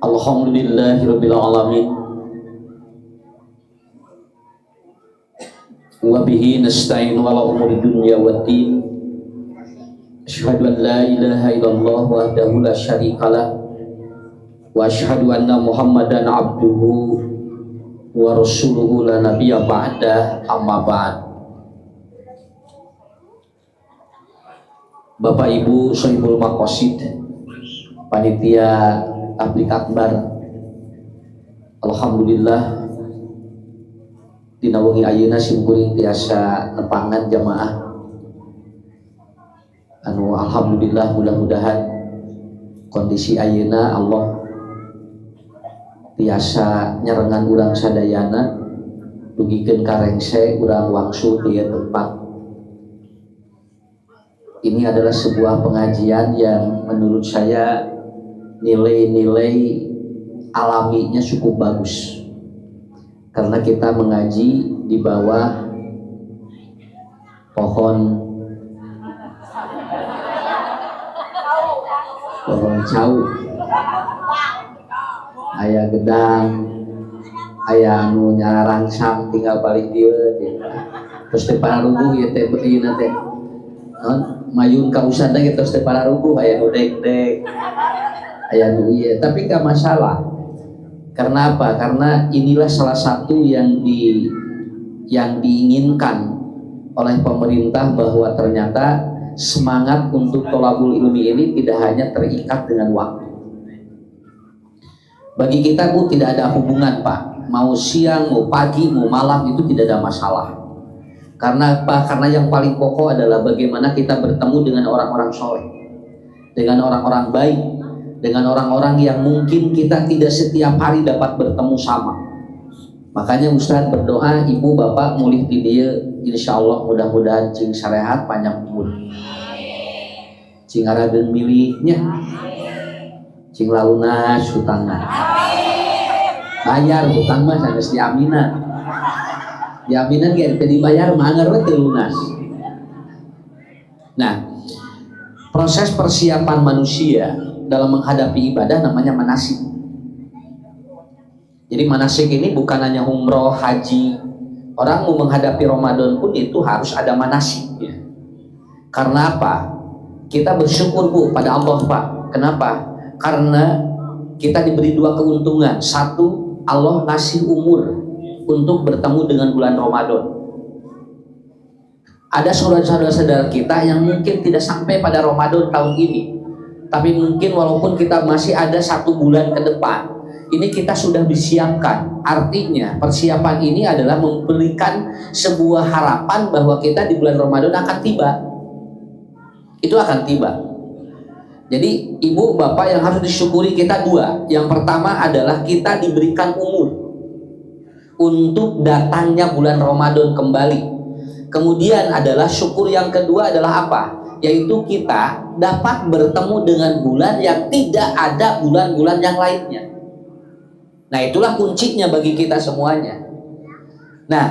Alhamdulillahirabbil alamin. Wa bihi nasta'in ala umuri dunya waddin. Asyhadu an la ilaha illallah wahdahu la syarikalah wa asyhadu anna Muhammadan abduhu wa rasuluhu la nabiyya ba'da, amma ba'd. Bapak Ibu Sohibul Maqasid, panitia tablik akbar, alhamdulillah dina wengi ayeuna simkuring tiasa nepangan jamaah anu alhamdulillah, mudah-mudahan kondisi ayeuna Allah tiasa nyerengan urang sadayana dugikeun karengse urang wangsul di tempat. Ini adalah sebuah pengajian yang menurut saya nilai-nilai alaminya cukup bagus, karena kita mengaji di bawah pohon cau, aya gedang, aya anu nyarangsang tinggal balik dieu terus teh pararuguh ieu teh beulina teh mayun ka usada ge terus teh pararuguh aya nu dek-dek aya nu ieu, tapi gak masalah. Karena apa? Karena inilah salah satu yang diinginkan oleh pemerintah, bahwa ternyata semangat untuk tholabul ilmi ini tidak hanya terikat dengan waktu. Bagi kita Bu tidak ada hubungan Pak, mau siang, mau pagi, mau malam itu tidak ada masalah. Karena apa? Karena yang paling pokok adalah bagaimana kita bertemu dengan orang-orang soleh, dengan orang-orang baik, dengan orang-orang yang mungkin kita tidak setiap hari dapat bertemu sama. Makanya Ustadz berdoa ibu bapak mulih di dia, insya Allah mudah-mudahan cing sarehat panjang umur, cing arageun milihnya, cing lalunas hutangna, bayar hutang mah sanes diaminan, diaminan ge teu dibayar mangeur we teu lunas. Nah, proses persiapan manusia dalam menghadapi ibadah namanya manasik. Jadi manasik ini bukan hanya umroh, haji. Orang mau menghadapi Ramadan pun itu harus ada manasiknya. Karena apa? Kita bersyukur Bu pada Allah Pak. Kenapa? Karena kita diberi dua keuntungan. Satu, Allah ngasih umur untuk bertemu dengan bulan Ramadan. Ada saudara-saudara kita yang mungkin tidak sampai pada Ramadan tahun ini, tapi mungkin walaupun kita masih ada 1 bulan ke depan, ini kita sudah disiapkan. Artinya persiapan ini adalah memberikan sebuah harapan bahwa kita di bulan Ramadan akan tiba. Itu akan tiba. Jadi ibu bapak yang harus disyukuri kita dua. Yang pertama adalah kita diberikan umur untuk datangnya bulan Ramadan kembali. Kemudian adalah syukur yang kedua adalah apa? Yaitu kita dapat bertemu dengan bulan yang tidak ada bulan-bulan yang lainnya. Nah itulah kuncinya bagi kita semuanya. Nah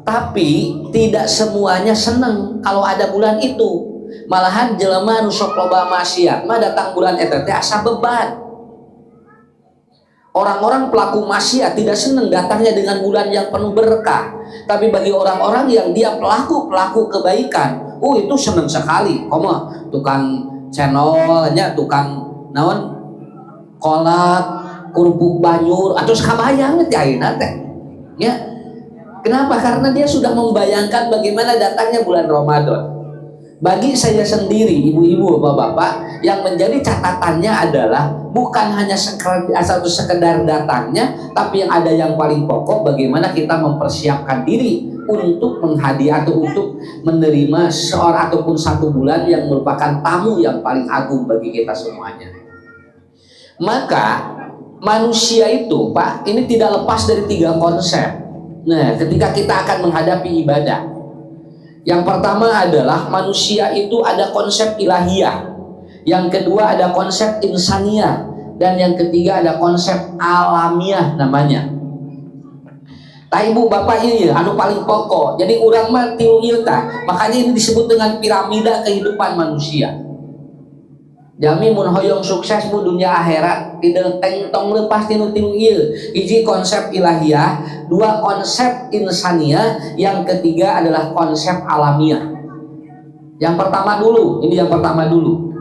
tapi tidak semuanya senang kalau ada bulan itu. Malahan jelema nu sok loba maksiat mah datang bulan eta teh asa beban. Orang-orang pelaku maksiat tidak senang datangnya dengan bulan yang penuh berkah. Tapi bagi orang-orang yang dia pelaku kebaikan, itu senang sekali. Komo tukang cenolnya, tukang naon kolak, kerupuk banyur, atau sakabayang teh ayeuna teh. Ya. Kenapa? Karena dia sudah membayangkan bagaimana datangnya bulan Ramadan. Bagi saya sendiri, ibu-ibu, bapak-bapak, yang menjadi catatannya adalah bukan hanya sekedar datangnya, tapi yang ada yang paling pokok bagaimana kita mempersiapkan diri untuk menghadiah atau untuk menerima seorang ataupun 1 bulan yang merupakan tamu yang paling agung bagi kita semuanya. Maka manusia itu Pak, ini tidak lepas dari 3 konsep. Nah, ketika kita akan menghadapi ibadah, yang pertama adalah manusia itu ada konsep ilahiyah, yang kedua ada konsep insaniyah, dan yang ketiga ada konsep alamiah namanya. Tah ibu bapak ini anu paling pokok. Jadi urang mah tilu ieu tah. Makanya ini disebut dengan piramida kehidupan manusia. Jami mun hoyong sukses bu dunia akhirat tidak tentong lepas tinu ieu. Hiji konsep ilahiyah, dua konsep insaniah, yang ketiga adalah konsep alamiah. Yang pertama dulu, ini yang pertama dulu.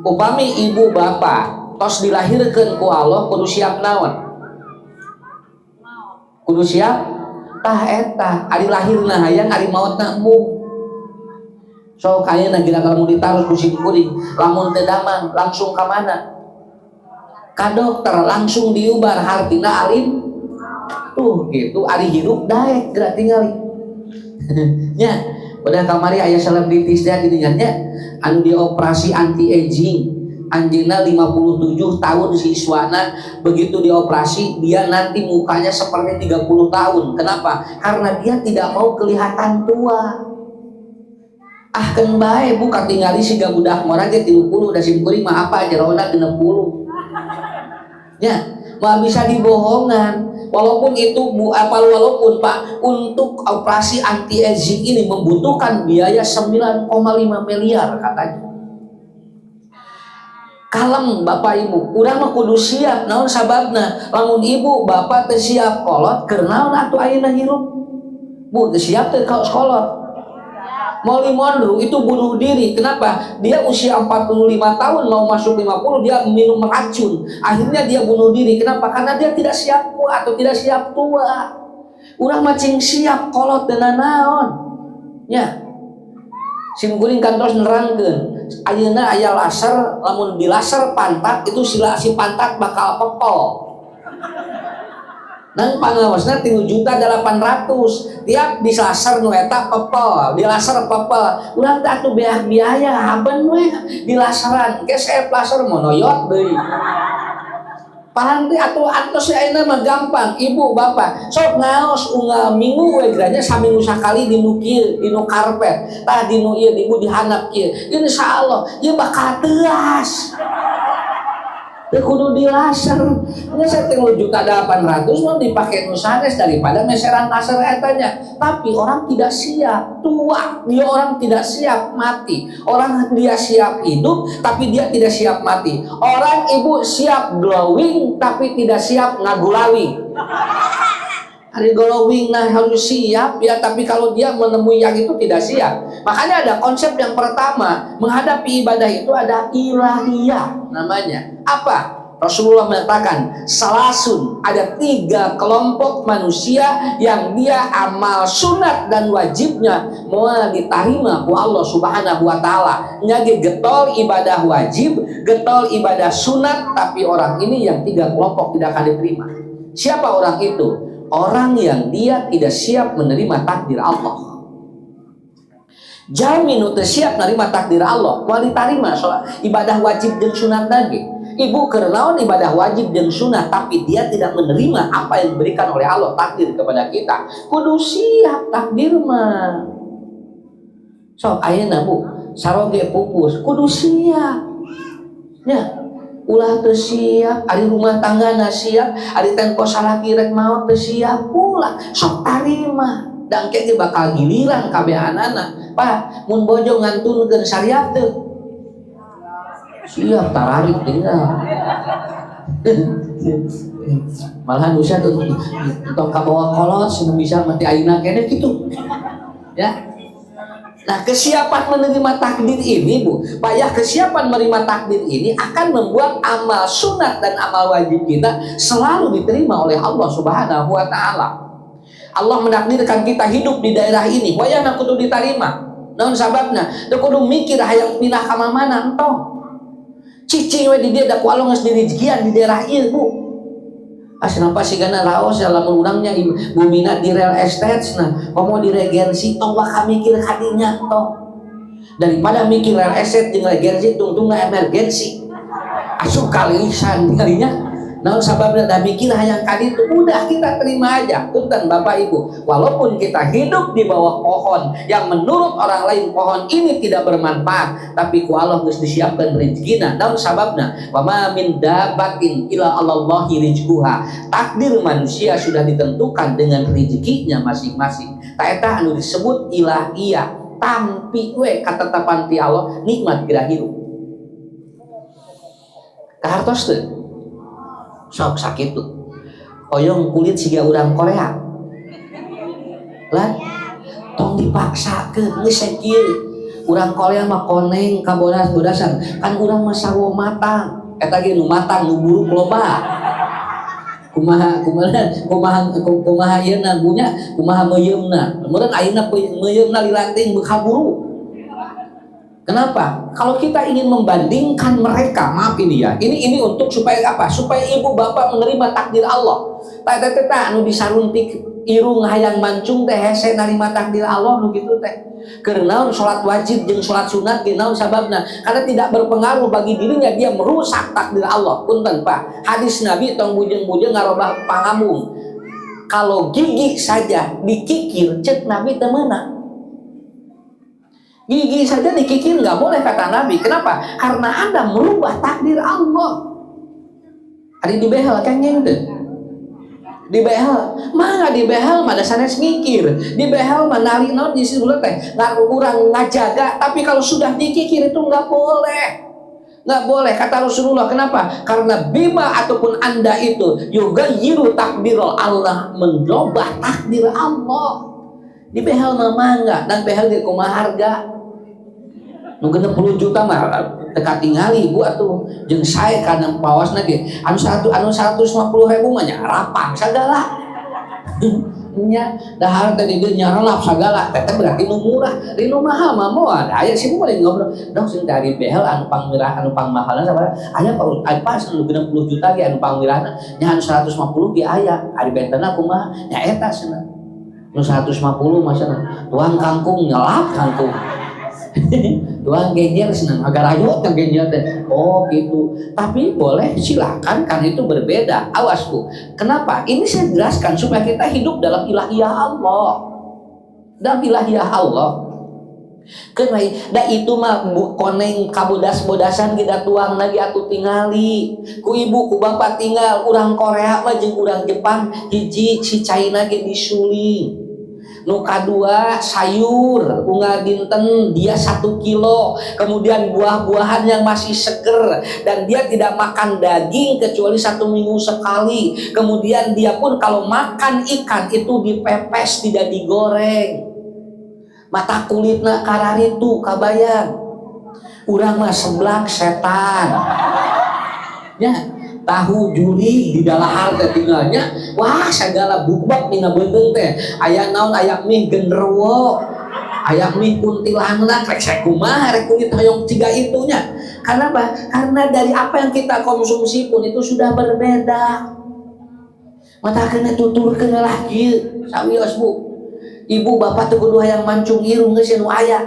Upami ibu bapak tos dilahirkeun ku Allah kudu siap naon? Kudu siap tah eta ari lahirna hayang ari mautna embung. So kayaknya gira kalau ditaruh kucing kuring, lamun teu damang langsung ke mana? Ka dokter langsung diubar hartina alim. Tuh gitu ari hirup daek gerak tingali. Nya, udah kamari aya selebritis dia geuningan nya anu dioperasi anti aging. Anjeunna 57 tahun siswana, begitu dioperasi dia nanti mukanya seperti 30 tahun. Kenapa? Karena dia tidak mau kelihatan tua. Ah kan bae bu katingali siga budak mora ge 30 da simkuring mah apa jerona 60. Nya, mah bisa dibohongan. Walaupun itu walaupun Pak untuk operasi anti aging ini membutuhkan biaya 9,5 miliar katanya. Kalem Bapak Ibu, urang mah kudu siap naon sababna. Lamun ibu bapak teu siap kolot keur naon atuh ayeuna hirup. Bu teu siap teu kolot. Molly Monroe itu bunuh diri. Kenapa? Dia usia 45 tahun mau masuk 50 dia minum racun. Akhirnya dia bunuh diri. Kenapa? Karena dia tidak siap tua atau tidak siap tua. Urang macing siap kolot dan naon. Ya. Simkuring kantos nerangkeun. Ayeuna aya laser, lamun di laser pantat itu si pantat bakal pepol. Nang pangawasna 3.800.000 tiap di laser nu eta pepel, di laser pepel. Urang teh atuh beak biaya haben we di laseran, geus laser monoyot deui. Pahan teh atuh antos ayeuna mah gampang, ibu bapak sok ngaos unggal minggu we geranya saminggu sakali dinu kieu, dinu karpet, tah dinu ieu ibu dihandap kieu. Insyaallah ieu bakal teuas. Kudu di laser. Ini saya 3.800.000 mau dipakai nusanes daripada meseran laser etanya. Tapi orang tidak siap tua, dia orang tidak siap mati. Orang dia siap hidup, tapi dia tidak siap mati. Orang ibu siap glowing, tapi tidak siap ngagulawing. Hari glowing nah harus siap ya, tapi kalau dia menemui yang itu tidak siap. Makanya ada konsep yang pertama menghadapi ibadah itu ada ilahiyah namanya. Apa? Rasulullah mengatakan salasun, ada 3 kelompok manusia yang dia amal sunat dan wajibnya mau diterima ku Allah Subhanahu wa taala. Nyage getol ibadah wajib, getol ibadah sunat, tapi orang ini yang 3 kelompok tidak akan diterima. Siapa orang itu? Orang yang dia tidak siap menerima takdir Allah. Jamin teu siap menerima takdir Allah, moal ditarima soal ibadah wajib dan sunat lagi. Ibu kerenaon ibadah wajib dan sunat, tapi dia tidak menerima apa yang diberikan oleh Allah takdir kepada kita. Kudu siap takdir mah. Sok ayeuna Bu, saroge pupus, kudu siap. Ya, ulah teu siap, ari rumah tanggana siap, ari tempo salaki rek maot teu siap pula, sok tarima. Dangke ge bakal giliran kabeh anana. Pak, mun bojo ngantunkeun syariat teu? Siap tararik tinggal. Malahan usah tuh untuk kabawa kolot sinu bisa mati ayeuna kene gitu. Ya. Nah, kesiapan menerima takdir ini Bu, payah kesiapan menerima takdir ini akan membuat amal sunat dan amal wajib kita selalu diterima oleh Allah Subhanahu wa taala. Allah menakdirkan kita hidup di daerah ini, wayahna kudu diterima. Naon sababna? Teu kudu mikir hayang pindah ka mana entong. Cicing we di dia da ku Allah geus direjekian di daerah ieu Bu. Kenapa sih karena raos dalam urangnya bumina di real estate nah komo di regensi tong bakal mikir kadinya tong daripada mikir real estate jeung regensi tungtungna emergensi asup kalisan tingalinya naon sababna da mikir hayang kaditu udah kita terima aja. Punten Bapak Ibu, walaupun kita hidup di bawah pohon yang menurut orang lain pohon ini tidak bermanfaat, tapi ku Allah geus disiapkeun rezekina. Naon sababna? Wa ma min dabatin ila Allahi rizquha. Takdir manusia sudah ditentukan dengan rezekinya masing-masing. Ta eta anu disebut ilahiyah. Tampi we katetapan ti Allah nikmat geura hirup. Kahartos teu sok sakitu oyong kulit siga urang Korea lah tong dipaksakeun geus sakieu urang Korea mah koneng kabodas-bodasan kan urang mah sawo matang eta ge nu matang nu buruk loba kumaha ieu na bunya kumaha meuyeumna meureun ayeuna meuyeumna lilanting kaburu. Kenapa? Kalau kita ingin membandingkan mereka, maaf ini ya, ini untuk supaya apa? Supaya ibu bapak menerima takdir Allah. Tata anu disaruntik irung hayang mancung teh hese narima takdir Allah nu kitu teh. Karena salat wajib jeung salat sunat ge naon sababna? Karena tidak berpengaruh bagi dirinya, dia merusak takdir Allah. Punten Pak, hadis Nabi tong bujeng-bujeng ngarobah pangamung. Kalau gigi saja dikikir cek Nabi teu meunang. Gigi saja dikikir nggak boleh kata Nabi. Kenapa? Karena Anda merubah takdir Allah. Ada di behel kan yang itu? Di behel, mana di behel mana sanes ngikir. Di behel mana nari naon di situ teh nggak kurang ngajaga. Tapi kalau sudah dikikir itu nggak boleh. Nggak boleh kata Rasulullah. Kenapa? Karena bima ataupun Anda itu juga yiru takdir Allah, merubah takdir Allah. Di behel mah enggak dan behel di kumaha harga. Nu 60 juta mah teka tingali ibu atuh jeung sae kana pawasna ge anu 150.000 mah nya rapang sagala nya dahar teh dieu nyarelap sagala teh berarti nu murah dinu mahal mah moal aya sih boleh ngobrol dong sing dari behel anu pangmirah anu pangmahalna sabaraha aya pas anu 60 juta ge anu pangmirahna nya anu 150 ge aya ari bentena kumaha nya eta cenah nu 150 masana tuang kangkung nyelap kangkung tuang genjer senang agar ayo kan genjer teh oh gitu tapi boleh silakan karena itu berbeda awas Bu kenapa ini saya jelaskan supaya kita hidup dalam ilahiyah Allah karena da itu mah koneng kabodas-bodasan kita tuang lagi atuh tingali ku ibu ku bapak tinggal urang Korea mah jeung urang Jepang hiji si China ge disuling nu kadua sayur unggal dinten dia 1 kilo kemudian buah-buahan yang masih seger dan dia tidak makan daging kecuali 1 minggu sekali kemudian dia pun kalau makan ikan itu dipepes tidak digoreng mata kulitna kararitu kabayang urang mah seblak setan ya tahu juri di dalahar teh tinggalnya wah segala bukbak dina beunteung teh aya naon aya mie genderuwo aya mie kuntilanak rek sakumaha rek kulit hoyong tiga itunya karena apa? Karena dari apa yang kita konsumsi pun itu sudah berbeda mata kena tuturkeun lah kieu sawios Bu ibu bapak teu kudu hayang mancung irung geus anu aya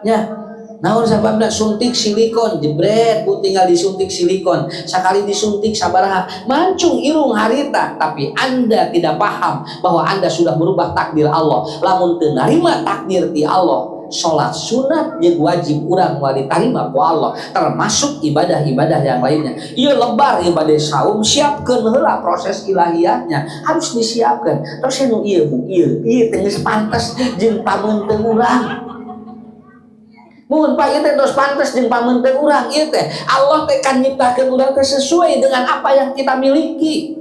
nya naon sababna suntik silikon jebret Bu tinggal disuntik silikon sekali disuntik sabaraha mancung irung harita tapi Anda tidak paham bahwa Anda sudah merubah takdir Allah lamun teu narima takdir ti Allah salat sunat jeung wajib urang moal ditarima ku Allah termasuk ibadah-ibadah yang lainnya ieu lebar ibadah saum siapkeun heula proses ilahiyahnya harus disiapkan terus anu ieu Bu ieu teh geus pantes jeung pamunteun urang mun Pak ieu teh tos pantes jeung pamunteun urang ieu teh Allah teh kan nyiptakeun urang teh sesuai dengan apa yang kita miliki.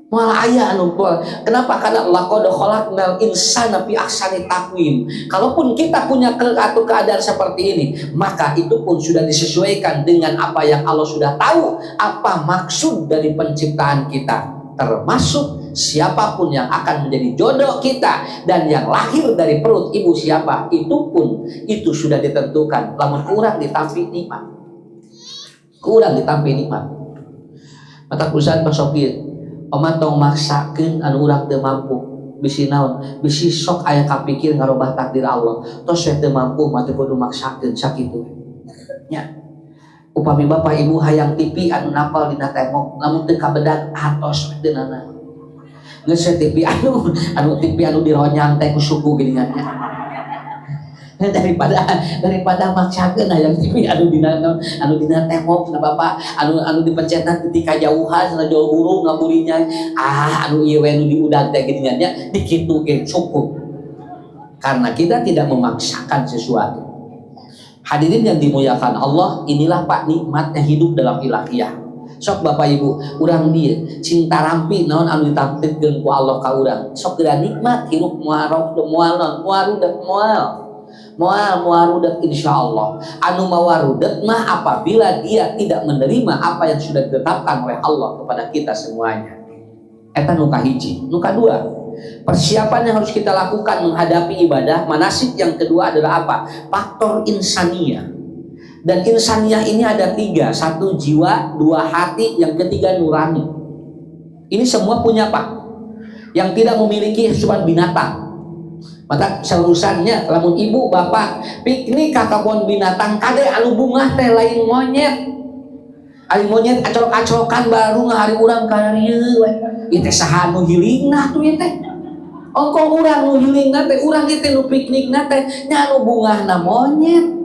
Moal aya anu kenapa? Karena laqad khalaqnal insana fi ahsani taqwim. Kalaupun kita punya keadaan seperti ini, maka itu pun sudah disesuaikan dengan apa yang Allah sudah tahu apa maksud dari penciptaan kita. Termasuk siapapun yang akan menjadi jodoh kita dan yang lahir dari perut ibu siapa itu pun itu sudah ditentukan lamun kurang ditampi nikmat mata kusan pasokir omat tong maksakeun anu urang teu mampu bisi naon bisi sok aya kapikir ngarobah takdir Allah tos teu mampu mah teu kudu maksakeun sakitu nya upami bapak ibu hayang TV anu napal dina tembok lamun teu kabedak atos deunana geus TV anu TV anu dironyang teh ku suku geuningannya daripada maksakeun hayang TV anu dina tembok na bapak anu dipencetan ketika jauhan sana jauh huru ngaburinya anu ieu we anu diudag teh geuningannya dikitu ge cukup karena kita tidak memaksakan sesuatu. Hadirin yang dimuliakan Allah, inilah Pak nikmatnya hidup dalam ilahiyah. Sok Bapak Ibu, urang dia cinta rampi naon anu ditampilkeun ku Allah ka urang. Sok geura nikmat hirup muarok moal naon muarudat muarudat insyaallah. Anu mawarudat mah apabila dia tidak menerima apa yang sudah ditetapkan oleh Allah kepada kita semuanya. Eta nu kahiji. Nu kadua, persiapan yang harus kita lakukan menghadapi ibadah manasik yang kedua adalah apa? Faktor insaniyah. Dan insaniyah ini ada tiga: satu jiwa, dua hati, yang ketiga nurani. Ini semua punya Pak. Yang tidak memiliki cuma binatang. Maka seurusannya lamun ibu bapak piknik ka kebun binatang kade anu bunga teh lain monyet. Ari monyet acolok-acolokan baru ngahari urang ka dieu we. Ieu teh saha nu hilingna tuh ieu teh. Ongkong urang nu hilingna teh urang ieu teh nu piknikna teh nya nu bungahna monyet.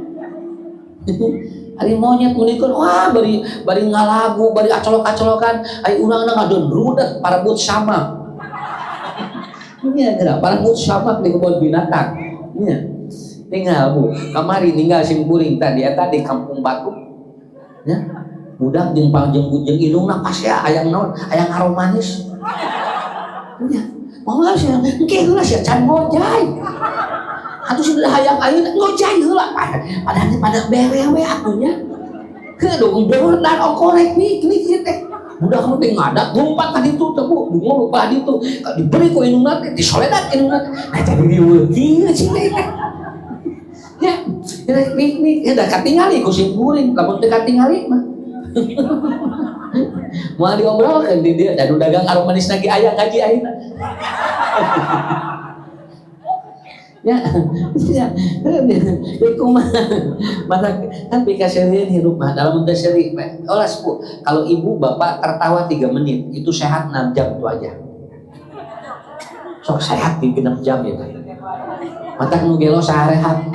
Ari monyet mulikeun wah bari ngalagu, bari acolok-acolokan, ai urangna ngadonrudet parebut sama. Ini ada parebut sama di kebun binatang. Iya. Tinggal Bu, kamari tinggal simkuring tadi eta di Kampung Batu. Ya. Budak jeung pangjeng ilungna pas ya aya naon aya ngarom manis. Nya moal sia engke heula sia can ngojay. Atuh sudah hayang ayeuna ngojay heula pada bere we atunya. Kedong beurdan ongkorek piknik ieu teh. Budak nu teh ngadak lompat ka ditu teh Bu, bungo lupa ditu. Diberi ku inungna teh disoledat inungna. Nah jadi dieu kieu cenah teh. Ya, piknik da katingali ku simkuring, lamun teu katingali mah mau diobrolkan di dia dan dagang arum manis lagi ayah ngaji ayeuna ya kumaha mata tapi kaseueun hirup mah dalam teh seuri olas Bu, kalau ibu bapak tertawa 3 menit itu sehat 6 jam itu aja. Sok sehat di 6 jam ya mata nu gelo sarehat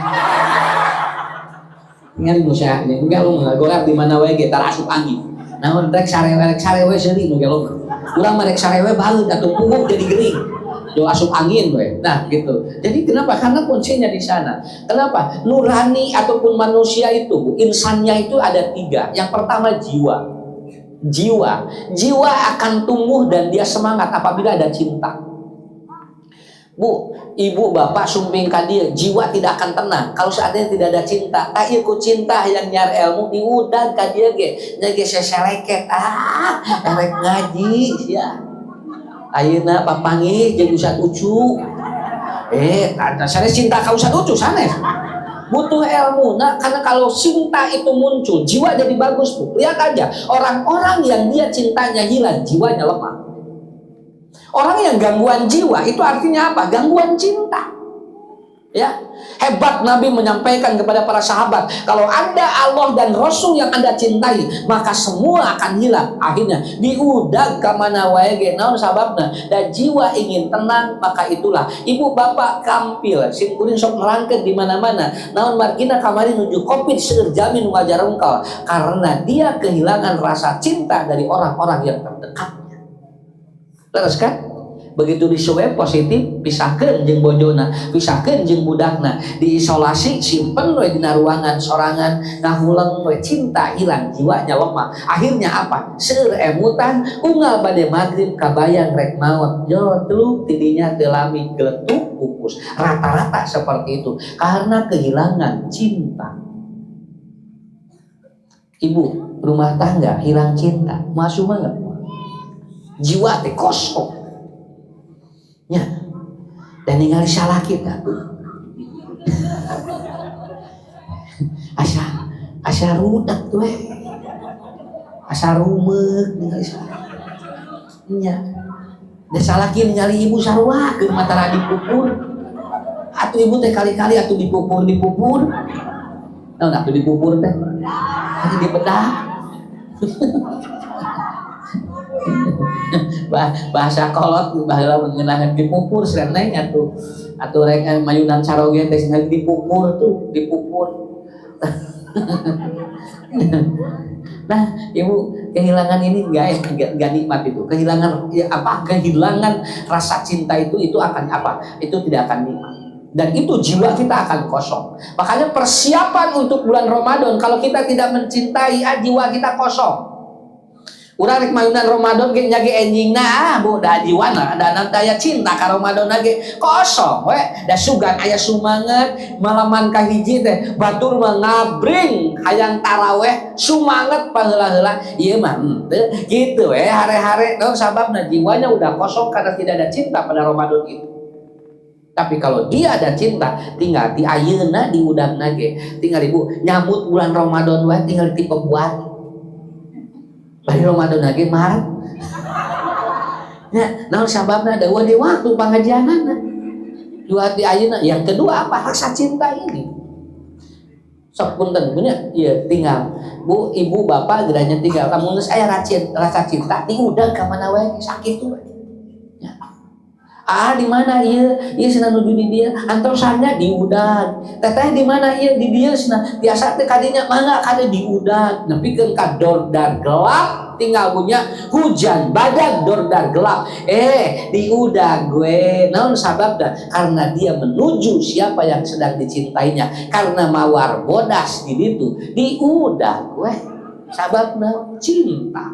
ngan nu sehat nya enggak lu ngagolak di mana wae ge tar asup angin. Namun rek sarewe seuri nu gelo. Urang mah rek sarewe baeud atuh punguk jadi gering. Do asup angin we. Nah, gitu. Jadi kenapa? Karena kuncinya di sana. Kenapa? Nurani ataupun manusia itu, insannya itu ada 3. Yang pertama jiwa. Jiwa akan tumbuh dan dia semangat apabila ada cinta. Bu, ibu, bapak sumping ka dieu, jiwa tidak akan tenang kalau seandainya tidak ada cinta. Ka ieu ku cinta yang nyar ilmu diudag ka dieu ge, nya ge seseleket. Erek ngaji sia. Ayeuna papanggih jeung Ustaz Ucu. Sanes cinta ka Ustaz Ucu sanes. Butuh ilmu. Nah, karena kalau cinta itu muncul, jiwa jadi bagus, Bu. Lihat aja, orang-orang yang dia cintanya hilang, jiwanya lemah. Orang yang gangguan jiwa itu artinya apa? Gangguan cinta. Ya, hebat Nabi menyampaikan kepada para sahabat, kalau ada Allah dan Rasul yang Anda cintai, maka semua akan hilang. Akhirnya diudag ka mana wae ge naon sababna? Dan jiwa ingin tenang, maka itulah ibu bapak kampil simkuring sok nerangkeun di mana-mana. Naon margina kamari nuju Covid seueur jamin ngajar engkau karena dia kehilangan rasa cinta dari orang-orang yang terdekat. Terus kan begitu disuwe positif pisahkeun jeung bojona, pisahkeun jeung budakna, diisolasi simpen we dina ruangan sorangan, ngahuleng we cinta hilang, jiwanya lemah. Akhirnya apa? Seueur emutan unggal bade magrib kabayang rek maot, jotluk tidinya teu lami geletuk pupus. Rata-rata seperti itu karena kehilangan cinta. Ibu rumah tangga hilang cinta, masuk banget. Jiwa teh kosong ya dan ningali salah kita asa rudak tuh asa rumek ningali salah nya da salah kieu ningali ibu sarua keur matara dipupur atuh ibu teh kali-kali atuh dipupur naon atuh dipupur teh atuh dibedah bahasa kolot baheula mengeunaan dipupur sereneng atuh rek mayunan saroge teh dipupur. Nah, ibu kehilangan ini enggak nikmat itu. Kehilangan rasa cinta itu akan apa? Itu tidak akan nikmat. Dan itu jiwa kita akan kosong. Makanya persiapan untuk bulan Ramadan, kalau kita tidak mencintai, jiwa kita kosong. Urang rek mayunan Ramadan ge nya ge enjingna bu da jiwana da daya cinta ka Ramadan ge kosong we da sugan aya sumanget malaman kahiji teh batur mah ngabring hayang taraweh sumanget paheula-heula ieu mah teu kitu we hare-hare naon sababna jiwanya udah kosong karena tidak ada cinta pada Ramadan itu. Tapi kalau dia ada cinta, tinggal di ayeuna di udangna ge tinggal ibu nyambut bulan Ramadan we tinggal di pembuat bari Ramadan lagi Maret. Ya, naon sababna da di waktu pangajianana. Dua di ayeuna. Yang kedua apa? Rasa cinta ini. Sok punten bener ieu tinggal. Bu, ibu, bapak geranya tinggal. Kamu geus aya rasa cinta diudang ka mana wae sakit tuh. Ya. Di mana ieu? Ieu cenah nuju di dieu. Antosana diudang. Teteh di mana ieu? Di dieu cenah. Biasa teh kadinya mangga kada diudang. Nepikeun ka dordar gelap. Tinggal punya hujan badak dordar gelap diudah gue naon sababna karena dia menuju siapa yang sedang dicintainya karena mawar bodas di situ diudah gue sababna cinta.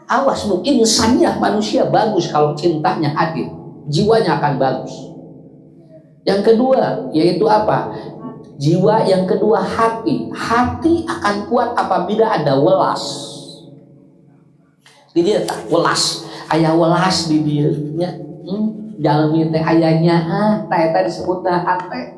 Awas lu insannya manusia bagus kalau cintanya hadir jiwanya akan bagus. Yang kedua yaitu apa? Jiwa yang kedua hati akan kuat apabila ada welas. Di dia tak welas, aya welas di dia nya. Jalmi teh ayanya teh eta disebutna hate.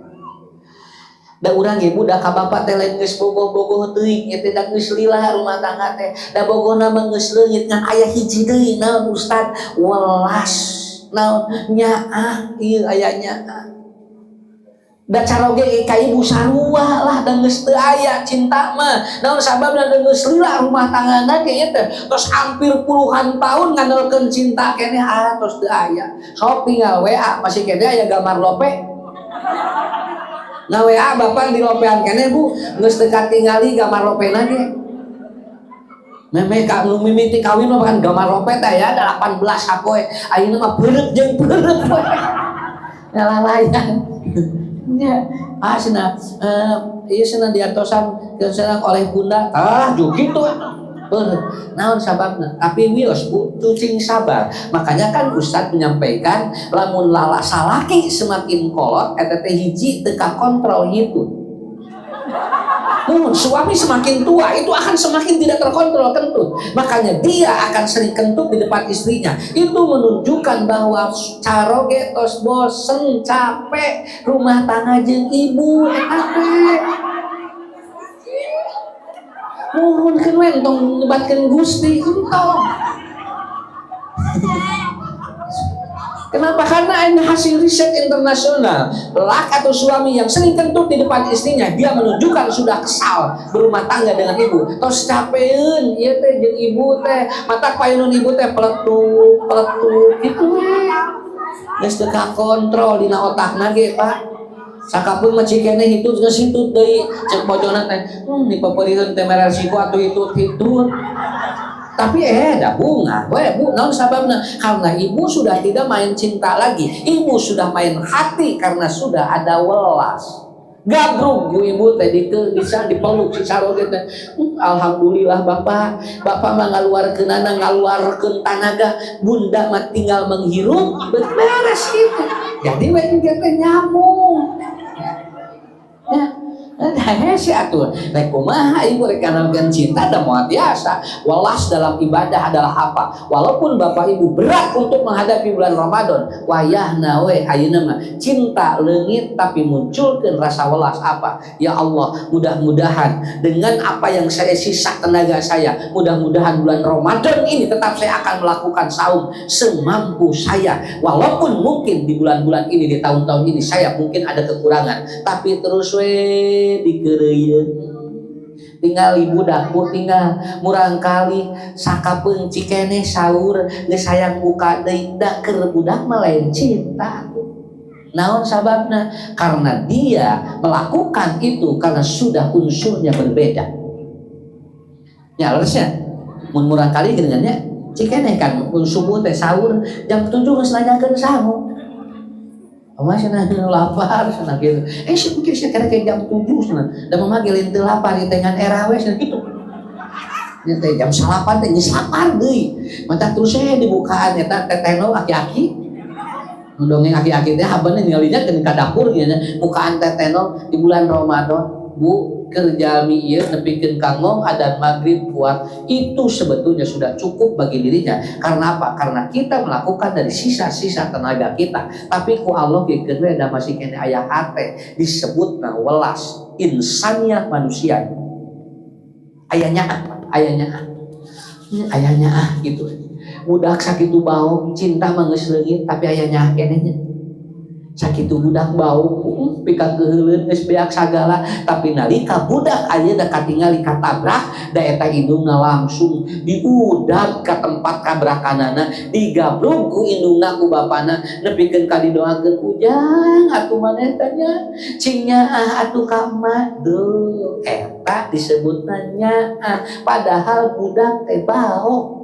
Da urang ibu da ka bapak teh lain geus bogoh-bogoh teuing eta da geus lila rumah tangga teh. Da bogohna mah geus leungit ngan aya hiji deui naon Ustad welas. Naon nyaah ieu aya nyaah. Da caroge ka ibu sarua lah da geus teu aya cinta mah. Naon sababna da geus lila rumah tanggana ge ieu teh tos hampir puluhan tahun ngandalkeun cinta keneh tos teu aya. Sok tinggal WA masih keneh aya gambar lope. Nah WA bapak di lopean keneh Bu, geus teu katingali gambar lopena ge. Meme ka nu mimiti kawin mah kan gambar lope teh ya 18 sapoe. Ayeuna mah beureup jeung beureup we. Lalayan. Ya, cenah ieu cenah diartosan cenah oleh bunda. Jugi tuh. Naon sababna? Tapi wios Bu, tucing sabar. Makanya kan Ustaz menyampaikan lamun lala salaki semakin kolot eta teh hiji teu kontrol hitu. Suami semakin tua itu akan semakin tidak terkontrol kentut. Makanya dia akan sering kentut di depan istrinya. Itu menunjukkan bahwa caroge tos bosen, capek rumah tangga jeung ibu nuhun keun we entong nyebatkeun Gusti entong. Kenapa? Karena ini hasil riset internasional. Laki atau suami yang sering kentut di depan istrinya, dia menunjukkan sudah kesal berumah tangga dengan ibu. Tos capeun, ieu teh jeung ibu teh, matak payunun ibu teh peletuk gitu we. Geus teu kakontrol dina otakna ge, Pak. Sakapeung mah cikeneh hitut geus hitut deui, ceuk bojona teh, dipapeurieun teh mere resiko atuh hitut. Tapi dah bunga, Bu, naon sababna? Karena ibu sudah tidak main cinta lagi, ibu sudah main hati karena sudah ada welas. Gabrug bu ibu teh bisa dipeluk si saroge teh. Alhamdulillah bapak mah ngaluarkeun tanaga, bunda mah tinggal menghirup, beres gitu. Jadi we teh nyambung. Ya. Hese atuh rek kumaha ibu rek kanalkeun cinta da moal biasa. Welas dalam ibadah adalah apa? Walaupun bapak ibu berat untuk menghadapi bulan Ramadan, wayahna we ayeuna mah cinta leungit tapi munculkeun rasa welas apa? Ya Allah, mudah-mudahan dengan apa yang saya sisa tenaga saya, mudah-mudahan bulan Ramadan ini tetap saya akan melakukan saum semampu saya. Walaupun mungkin di bulan-bulan ini, di tahun-tahun ini saya mungkin ada kekurangan, tapi terus we dikereyeun tinggal ibu dapur tinggal murang kali sakapeung cikeneh saur geus hayang buka deui da keur budak mah lain cinta. Naon sababna? Karena dia melakukan itu karena sudah unsurnya berbeda. Ya harusnya mun murang kali geungannya cikeneh kan subuh teh saur jam 7 geus nanyakeun sangu. cenah lapar cenah gitu. Sih mungkin sih kira jam 7 cenah. Da mah gelin teu lapar dengan era we cenah gitu. Nya teh jam 8 teh geus lapar deui. Mata terus dibukaan eta teteno aki-aki. Dongeng aki-aki teh habeuna ningalinya ke dapur nya bukaan teteno di bulan Ramadan. Bu, kerja ieu nepikeun kangong adzan maghrib kuat itu sebetulnya sudah cukup bagi dirinya. Karena apa? Karena kita melakukan dari sisa-sisa tenaga kita. Tapi ku Allah geus we da masih kene aya hate disebutna welas insaniah manusia. Ayahnya gitu. Budak sakitu bau cinta mah geus leungit tapi ayahnya kene nya. Sakitu budak bau pika keuleun geus beak sagala tapi nalika budak ayeuna katingali katabrak da eta indungna langsung diudag ka tempat kabrakanana digabrug ku indungna ku bapana nepikeun ka didoakeun ujang atuh maneh teh nya cing nyaah atuh ka emak duh eta disebutna nyaah padahal budak teh bau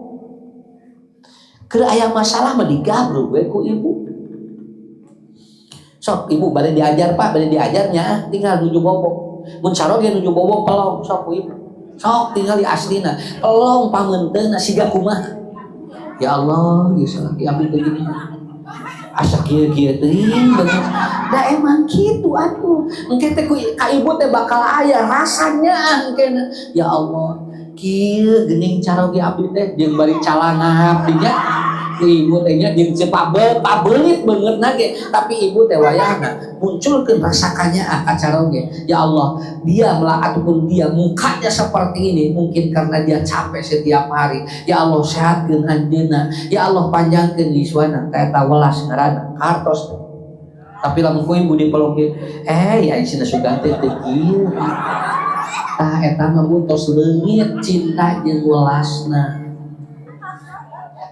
keur aya masalah mah digabrug we ku ibu. Sok ibu bade diajar pak, bade diajarnya tinggal nuju bobo. Mun sarog ge nuju bobo pelong sok ibu. Sok tinggal di aslina pelong pamunteuna siga kumaha. Ya Allah, ya salah abdi teh gini. Asa kieu-kieu teuing bener. Da emang kitu atuh. Engke teh ka ibu teh bakal aya rasanya engke. Ya Allah, kieu geuning carog abdi teh jeung bari calangap dinya. Ibu tehnya jeung pabelit banget nage tapi ibu teh wayahna munculkeun rasakannya acara oge. Ya Allah, dia ataupun dia mukanya seperti ini mungkin karena dia capek setiap hari. Ya Allah, sehatkeun anjeunna. Ya Allah, panjangkeun yuswana eta welas ngaranna kartos. Tapi lamun ku ibu dipeluk ya cenah sugan teh kieu. Tah eta mah buntos leungit cinta jeung welasna.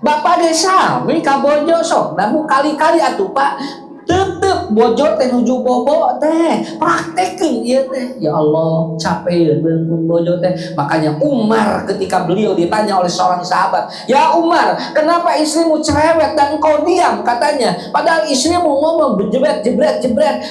Bapak desa, ini kabojo sok, namu kali-kali atuh pak, tetep bojo teh nuju bobo teh, praktekin ya teh, ya Allah capek pun bojo teh. Makanya Umar ketika beliau ditanya oleh seorang sahabat, ya Umar, kenapa istrimu cerewet dan engkau diam katanya, padahal istrimu ngomong jebret.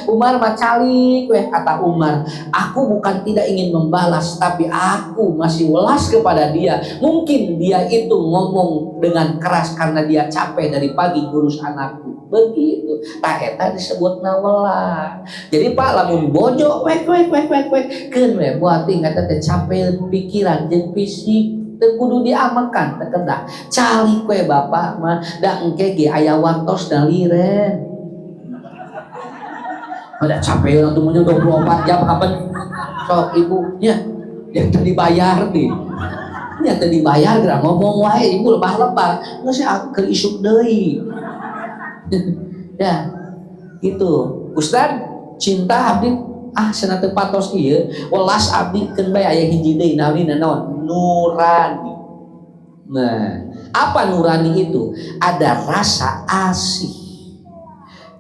Umar macalik, kata Umar, aku bukan tidak ingin membalas, tapi aku masih welas kepada dia. Mungkin dia itu ngomong dengan keras karena dia capek dari pagi ngurus anakku. Begitu. Tah eta disebut welas. Jadi Pak lamun bojo wek keun we buating eta teh capek pikiran jeung fisik teu kudu diamekan teh kedah. Calik we bapak mah da engke ge aya waktos da liren. Ada capek urang teh 24 jam kapan sok ibu nya yang tadi bayar deh. Nya teu dibayar geura ngomong wae ibu lebah-lebah geus keur isuk deui. Ya gitu Ustad cinta abdi cenah teu patos ieu welas abdi keun bae aya hiji deui namina naon nurani. Nah apa nurani itu? Ada rasa asih,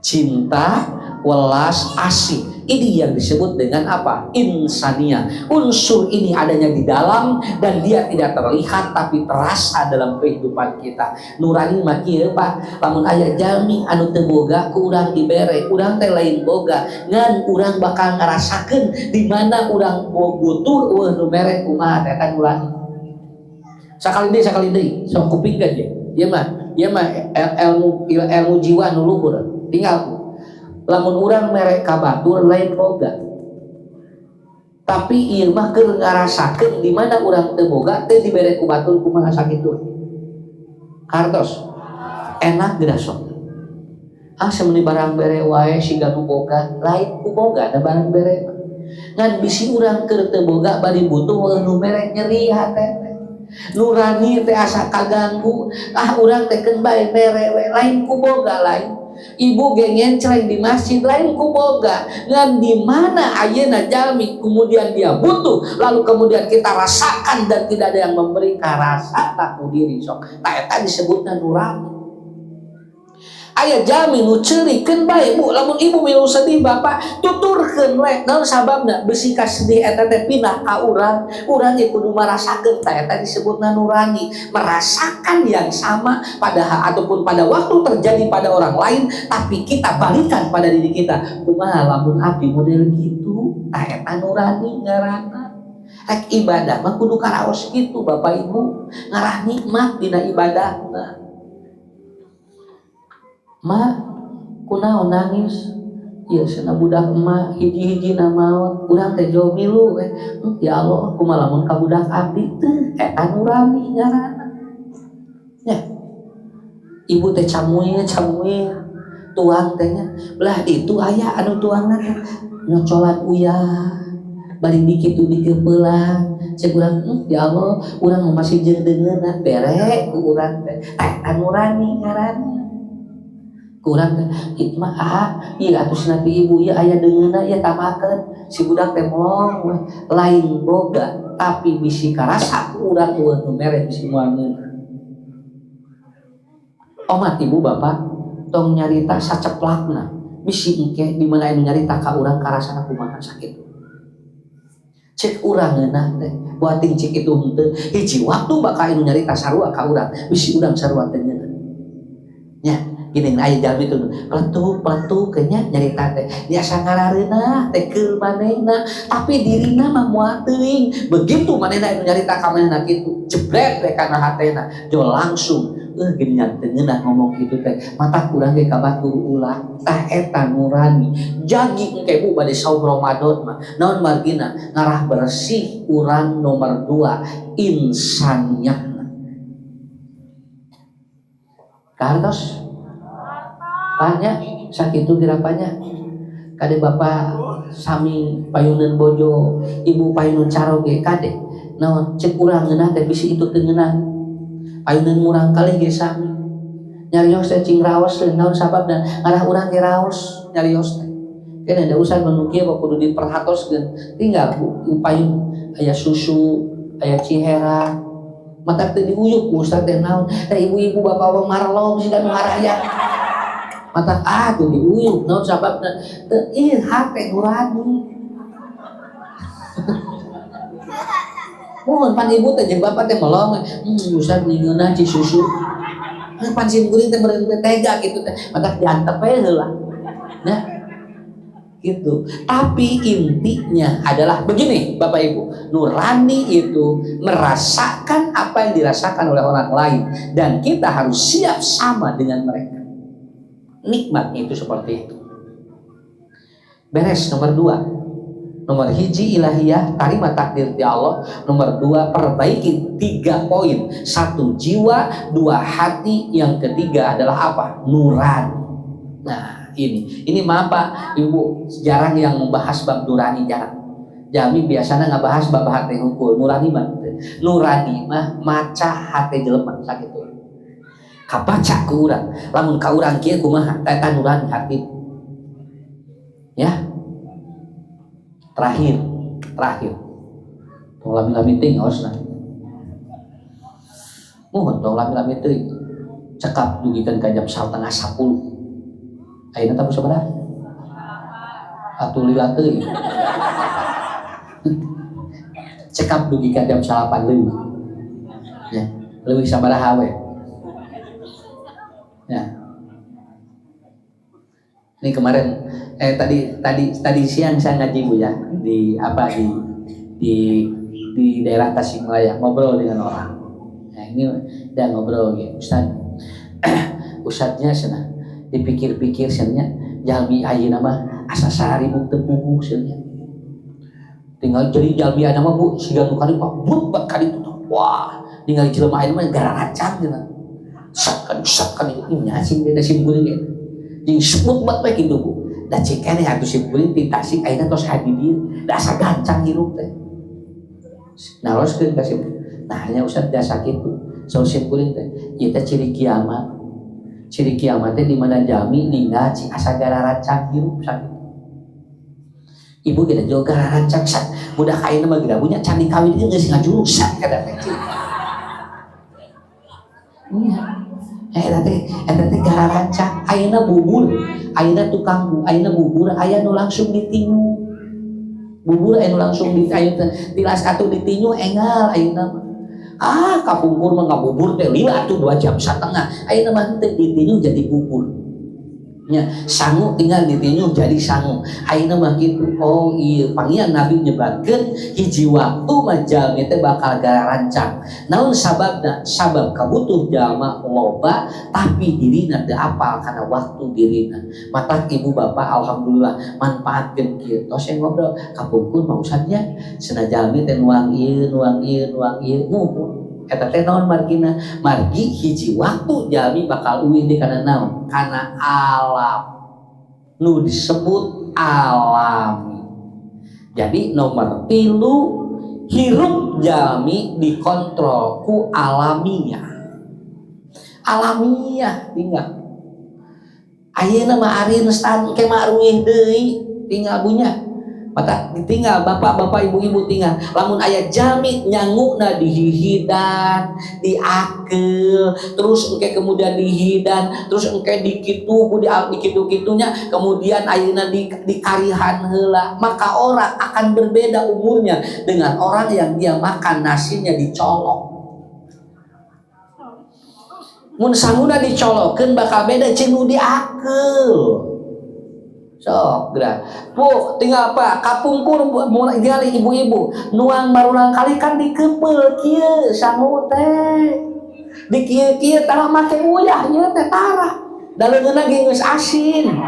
cinta, welas, asih. Ini yang disebut dengan apa? Insania. Unsur ini adanya di dalam dan dia tidak terlihat tapi terasa dalam kehidupan kita. Nurani mah kieu Pak, lamun aya jalmi anu teu boga ku urang dibere, urang teh lain boga, ngan urang bakal ngarasakeun di mana urang butuh nu mere kumaha teh kan nurani. Sakali deui sok kupingkeun je. Ieu mah ilmu jiwa nu luhur. Tinggal lamun urang mere ka batur lain boga. Tapi ieu mah keur ngarasakeun di mana urang teu boga teh dibere ku batur kumaha sakitu. Kartos. Enak geus sok. Semeuni barang bere wae siga nu boga, lain ku boga da barang bere. Ngan bisi urang keur teu boga bari butuh nu mere nyeri hate. Nurani teh asa kaganggu, urang teh keun bae mere we, lain ku boga lain. Ibu ge ngencreng di masjid lain ku boga ngan di mana ayeuna jalmi kemudian dia butuh lalu kemudian kita rasakan dan tidak ada yang memberi rasa tak ku diri sok. Nah eta disebutna nurani. Aya jami nu ceurikeun bae Bu, lamun ibu milu sedih bapak tuturkeun we naon sababna besi ka sedih eta teh pindah ka urang ge kudu marasakeun tah eta disebutna nurani, merasakan yang sama ataupun pada waktu terjadi pada orang lain tapi kita balikan pada diri kita. Kumaha lamun abdi model gitu, tah eta nurani ngaranna. Rek ibadah mah kudu karaos gitu Bapak Ibu, ngarah nikmat dina ibadahna. Ma, kunaon nangis? Ya sana budak emak hiji-hiji na maot, urang teh jauh milu ya Allah, kumaha lamun ka budak abdi teh eta nurani ngaranna. Ya. Ibu teh camuir tuang teh nya. Belah itu aya anu tuangna teh nyocolan uyah. Bari dikitu dikeupelang. Cek urang ya Allah, urang masih jeung deungeunna bere ku urang teh. Eta nurani ngaranna. Kurang hikmah iya atuh nanti ibu ya aya deungeunna ya tamakeun si budak teh molong lain boga tapi bisi karasa urang nu mere bisi moangeun. Omat ibu bapak tong nyarita saceplakna bisi engke di mana anu nyarita ka urang karasana kumaha sakitu. Cek urang ngeunah teh buating cik itu henteu hiji waktu bakal anu nyarita sarua ka urang bisi urang sarua teh ngeunah. Nya gini aya jalmi tuh peletuk kenya nyarita teh biasa ngarareuna teh keur manehna tapi dirina mah moal teuing begitu manehna anu nyarita ka manehna kitu jebret we kana hatena jo langsung gini nyanteungeunah ngomong kitu teh mata urang ge ka batur ulah tah eta nurani jagi engke Bu bade saum Ramadan mah naon margina ngarah bersih urang nomor 2 insaniahna kantos banyak sakitu dirapanya kade bapak sami payuneun bojo ibu payuneun caroge kade naon cek urang ngeunah teh bisi itu teu ngeunah payuneun murang kali ge sami nyarios teh cing raos teh naon sababna ngarah urang ge raos nyarios teh kene da usah nu kieu kudu diperhatoskeun tinggal payun aya susu aya cihera mata teu diuyuk ku ustaz teh naon teh ibu-ibu bapak-bapak marlong siga nu ngaraya mata tuh diuyuk naon sababna teu ieu hate nurani. Mohon pan ibu teh jeung bapak teh melong usah ningeunah ci susu. Pan sim kuring teh meureun tega kitu teh mata diantep we heula. Nah gitu. Tapi intinya adalah begini Bapak Ibu, nurani itu merasakan apa yang dirasakan oleh orang lain dan kita harus siap sama dengan mereka. Nikmatnya itu seperti itu. Beres nomor 2. Nomor hiji ilahiyah, terima takdir di Allah. Nomor 2 perbaiki 3 poin. 1 jiwa, 2 hati, yang ketiga adalah apa? Nurani. Nah ini maaf Pak Ibu jarang yang membahas bab nurani jarang. Jami biasanya ngabahas bab hati hukum nurani mah maca hati jelema sakitu. Kabaca ku urang lamun ka urang kieu kumaha eta nurani hati ya. Terakhir tong lami-lami teuing ngaosna mohon tong lami-lami teuing cekap dugikeun ka jam 9:30 ayeuna tabu sabaraha atuh lila teuing cekap dugi ka jam 8 leuwih ya leuwih sabaraha we ya. Ini kemarin tadi siang saya ngaji Bu ya di daerah Tasikmalaya ngobrol dengan orang. Nah ini udah ngobrol gitu Ustadznya sana dipikir-pikir sana jalmi ayeuna mah asa saribuk teu puguh sana. Tinggal jadi jalmi ayeuna mah Bu siga nu kali Pak but kali itu wah tinggal jelema ayeuna mah gara rancang gitu. Sakkan itu nyacing dia sim kuring gitu. Jeung sebut bat bae kitu Bu. Da cek keneh atuh sim kuring ti Tasik ayeuna tos hadi dieu. Da asa gancang hirup teh. Naroskeun ka sim. Nah nya Ustaz biasa kitu. So sim kuring teh ieu teh ciri kiamat. Ciri kiamat teh di mana jami ninggal cik asa gara rancang hirup sakitu. Ibu kita juga gara rancang sak. Budak ayeuna mah gerabunya candi kawin ieu geus ngajuruk sak kada teh. Iya. Eta teh gara rancak. Ayeuna bubur, ayeuna tukang, ayeuna bubur, aya nu langsung ditingu. Bubur aya nu langsung ayeuna tilas atuh ditingu enggal ayeuna. Kapungkur mah ngabubur teh lila atuh 2 jam setengah. Ayeuna mah teh ditinyu jadi bubur. Nya sangu tinggal ditinyu jadi sangu. Ayeuna mah kitu. Oh iya, pangian Nabi nyebatkeun hiji waktu mah jalmi teh bakal gara rancang. Naon sababna? Sabab kabutuh jalma loba tapi dirina teu apal kana waktu dirina. Mata ibu bapak alhamdulillah manfaatkeun kieu. Tos ngobrol kapungkur mah usadnya cenah jalmi teh nuang ieu nuhun. Eta teh naon margina? Margi hiji waktu jalmi bakal uwih di kana naon? Kana alam. Nu disebut alami. Jadi nomor 3 hirup jalmi dikontrol ku alamiah. Alamiah tinggal. Ayeuna mah ari nestan ke mah ruih deui tinggal bunya. Mata tinggal bapak-bapak ibu-ibu tinggal lamun aya jalmi nyangukna dihihidan, diakel, terus engke kemudian dihidan, terus engke dikitu dikitu-kitunya, kemudian ayeuna dikarihan heula, maka orang akan berbeda umurnya dengan orang yang dia makan nasinya dicolok. Mun sanguna dicolokkeun bakal beda jeung nu diakel. Sok gerak. Bu, tinggal apa? Kapungkur mulai gali ibu-ibu. Nuang barulang kali kan dikeupel kieu sangu teh. Di kieu-kieu tara make uyah ieu teh tara. Daleungeunna ge geus asin.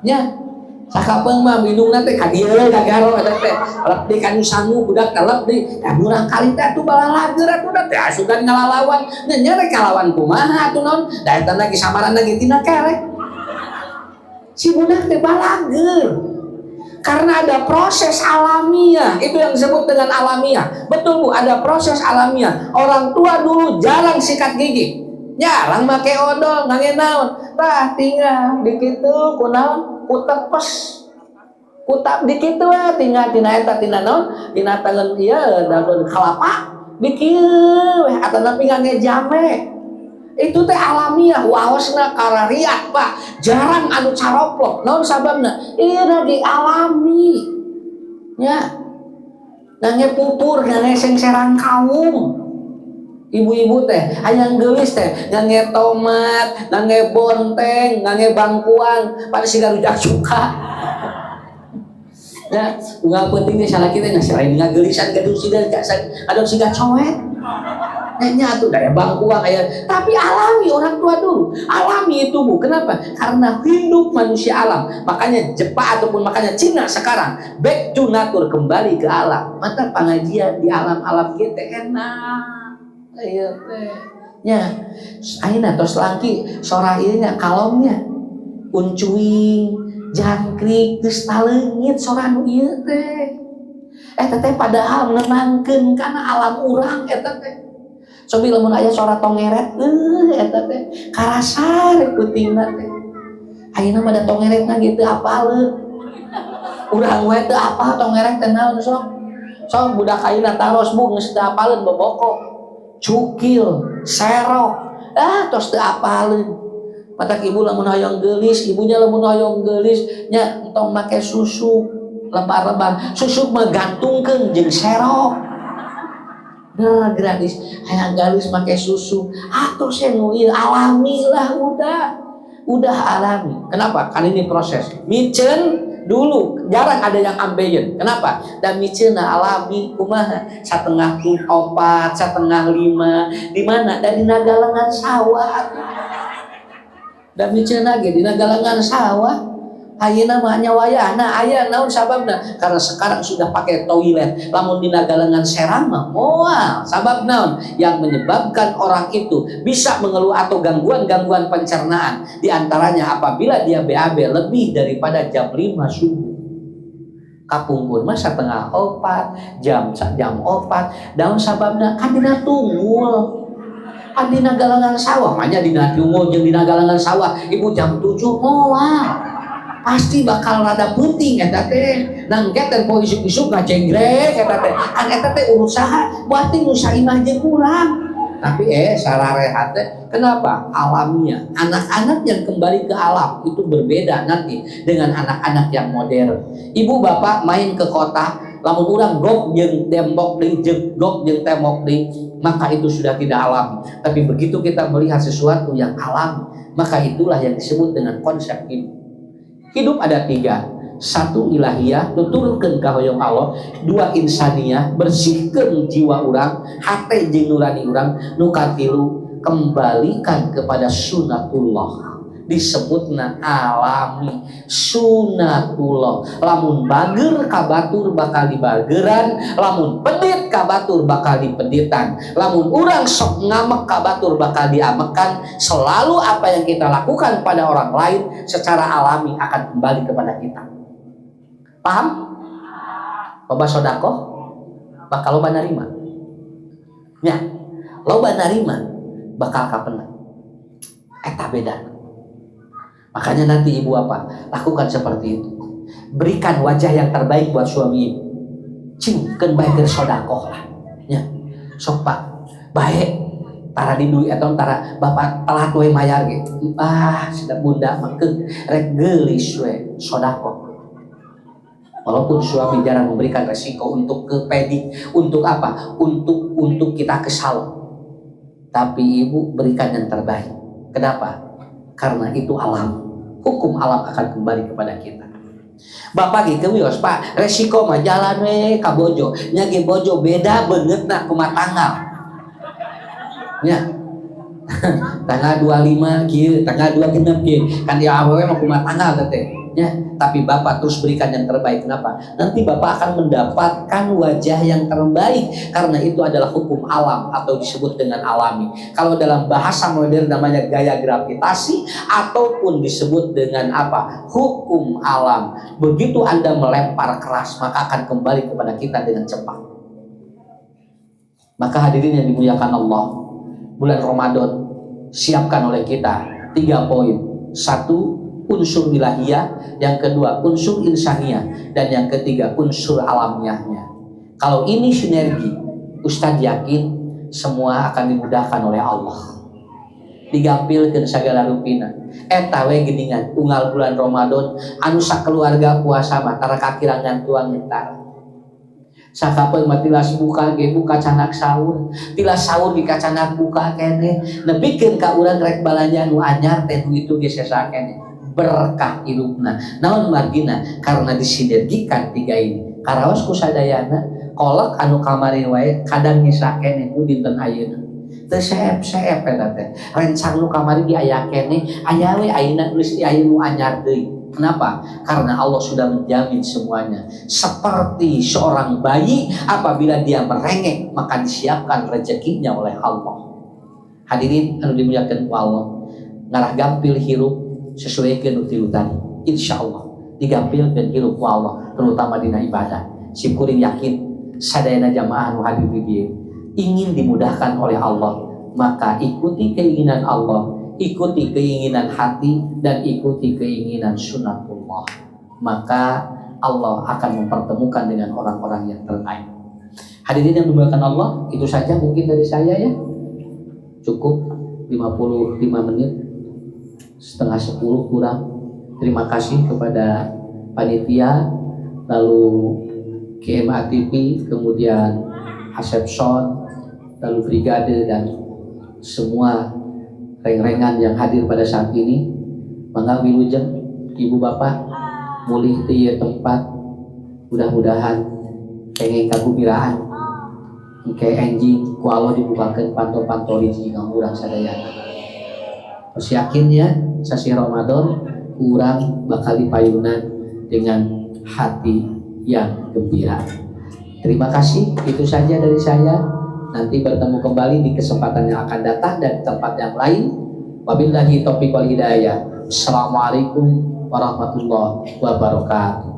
Nya. Sakapeung mah minumna teh ka dieu ka garo eta teh. Lep di kanu sangu budak lep di. Da murang kali teh atuh balalager atuh teh asugan ngalalawan. Nya rek kalawan kumaha atuh naon? Da eta lagi samaran lagi tina kelek. Si budak teh balager karena ada proses alamiah. Itu yang disebut dengan alamiah. Betul Bu, ada proses alamiah. Orang tua dulu jarang sikat gigi, jarang make odol, ngangge naon, tah tinggal dikitu kunaon kutepes kutap dikitu we tinggal tina eta tina naon tina tangan ieu daun kalapa dikieu we atana ngangge jame. Itu teh alamiah, waosna karariat Pak, jarang anu caroplok. Naon sababna? Ieu di alami. Nya. Ngangge pupur, ngangge sengseran kaum. Ibu-ibu teh hayang geulis teh ngangge tomat, ngangge bonteng, ngangge bangkuang, pada siga rujak cuka. Ya, unggal pentingnya salah kita selain ngageulisan gaduh siga adu siga coet. Nya tuh daya bangkuang aya, tapi alami orang tua dulu. Alami itu Bu. Kenapa? Karena hidup manusia alam. Makanya Jepang ataupun makanya Cina sekarang back to nature, kembali ke alam. Maka pengajian di alam-alam kita enak. Ayo teh. Nya, ayeuna tos langki sora ieu nya kalongnya. Uncuing, jangkrik, geus taleungit sora nu ieu teh. Eta teh padahal menenangkeun kana alam urang eta teh. Sobi lamun aya sora tongeret, eta teh karasa rek peutingna teh. Ayeuna mah da tongeretna gitu apaleun. Urang we teu apal tongeret teh naon sok. Sok budak ayeuna taros Bu geus teu apaleun boboko. Cukil, serok, tos teu apaleun. Matak ibu lamun hoyong geulis, ibunya lamun hoyong geulis nya entong make susu lebar-lebar. Susu mah gantungkeun jeung serok. Nah gratis, hayang galis pakai susu, atau senu alami lah udah alami. Kenapa? Kan ini proses. Micen dulu jarang ada yang ambeien. Kenapa? Dan micen alami kumaha setengah 4, setengah 5. Di mana? Dari nagalangan sawah. Dan micen lagi di nagalangan sawah. Ayeuna mah nya wayahna aya naon sababna? Karena sekarang sudah pakai toilet. Lamun dina galengan serang mah moal. Sabab naon? Yang menyebabkan orang itu bisa mengeluh atau gangguan-gangguan pencernaan. Di antaranya apabila dia BAB lebih daripada jam 5 subuh. Kapungkur mah setengah 4, jam 4. Daun sababna kan dina tunggul. Kan dina galengan sawah, manya dina tunggul jeung dina galengan sawah. Ibu jam 7 moal. Pasti bakal rada penting eta teh. Nangket poe isuk-isuk ngajenggrek eta teh. An eta teh usaha buat nu saimah jeung urang. Tapi sararehat kenapa? Alamiah. Anak-anak yang kembali ke alam itu berbeda nanti dengan anak-anak yang modern. Ibu bapak main ke kota, lamun urang gok jeung tembok deui gok jeung tembok deui, maka itu sudah tidak alami. Tapi begitu kita melihat sesuatu yang alami, maka itulah yang disebut dengan konsep hidup. Hidup ada 3. 1 ilahiyah, nuturunkeun ka hoyong Allah. 2 insaniyah, bersihkeun jiwa urang, hate jeung nurani urang. Nu katilu, kembalikan kepada sunatullah. Disebutna alami sunatullah. Lamun bager ka batur bakal dibageran, lamun pedit ka batur bakal dipeditan, lamun urang sok ngamek ka batur bakal diamekan. Selalu apa yang kita lakukan pada orang lain secara alami akan kembali kepada kita. Paham? Loba sodakoh bakal loba narima. Ya, loba narima bakal kapena. Eta beda. Makanya nanti ibu apa? Lakukan seperti itu. Berikan wajah yang terbaik buat suami ibu. Cingkeun bae keur sodakoh lah. Ya. Sok Pak, bae tara di duit atau tara bapak telat we mayar ge. Sudah bunda makeun rek geulis we sodakoh. Walaupun suami jarang memberikan resiko untuk kepedik, untuk apa? Untuk kita kesal. Tapi ibu berikan yang terbaik. Kenapa? Karena itu alam. Hukum alam akan kembali kepada kita. Bapak gitu wios Pak, resiko mah jalan we ka bojo. Nya ge bojo beda beungeutna kumaha tanggal. Nya. Tanggal 25 kieu, tanggal 26 kieu. Kan dia awewe mah kumaha tanggal teh. Ya, tapi bapak terus berikan yang terbaik. Kenapa? Nanti bapak akan mendapatkan wajah yang terbaik, karena itu adalah hukum alam atau disebut dengan alami. Kalau dalam bahasa modern namanya gaya gravitasi, ataupun disebut dengan apa? Hukum alam. Begitu Anda melempar keras, maka akan kembali kepada kita dengan cepat. Maka hadirin yang dimuliakan Allah, bulan Ramadan siapkan oleh kita 3 poin. 1, unsur ilahiyah, yang kedua unsur insaniyah, dan yang ketiga unsur alamiahnya. Kalau ini sinergi, Ustadz yakin semua akan dimudahkan oleh Allah. Digampilkeun sagala rupina. Eta we geuningan unggal bulan Ramadan anu sakeluarga puasa mah tara kakirangan tuang nyetar. Sakapeung mah tilas buka ge buka canak sahur, tilas sahur di kacanak buka keneh. Nepikeun ka urang rek balanja nu anyar teh itu ge sesa keneh. Berkah hidupna. Naon margina? Karena disinergikan 3 ini. Karaos ku sadayana kolak anu kamari wae kadang nyisa keneh ku dinten ayeuna. Teu seep-seep eta teh. Rencang nu kamari di aya keneh, aya we ayeuna geus di aya nu anyar deui. Kenapa? Karena Allah sudah menjamin semuanya. Seperti seorang bayi apabila dia merengek maka disiapkan rezekinya oleh Allah. Hadirin anu dimuliakeun ku Allah. Ngarah gampil hirup sesuai kenutil tadi, insya Allah digampil dan hirup ku Allah, terutama dina ibadah. Syukurin yakin sadayana jamaah nu hadir di dieu ingin dimudahkan oleh Allah, maka ikuti keinginan Allah, ikuti keinginan hati, dan ikuti keinginan sunatullah. Maka Allah akan mempertemukan dengan orang-orang yang terbaik. Hadirin yang dimuliakan Allah, itu saja mungkin dari saya ya. Cukup 55 menit. Setengah 10 kurang. Terima kasih kepada panitia, lalu KMA TV, kemudian Asepson, lalu Brigade, dan semua reng-rengan yang hadir pada saat ini. Mangga wilujeng ibu bapak mulih teu tempat, mudah-mudahan kenging kagembiraan engke enjing ku Allah dibukakeun panto-panto rezeki ka urang sadayana. Terus yakinnya sasi Ramadan kurang bakal dipayunan dengan hati yang gembira. Terima kasih, itu saja dari saya. Nanti bertemu kembali di kesempatan yang akan datang dan tempat yang lain. Wabillahi taufiq wal hidayah. Assalamualaikum warahmatullahi wabarakatuh.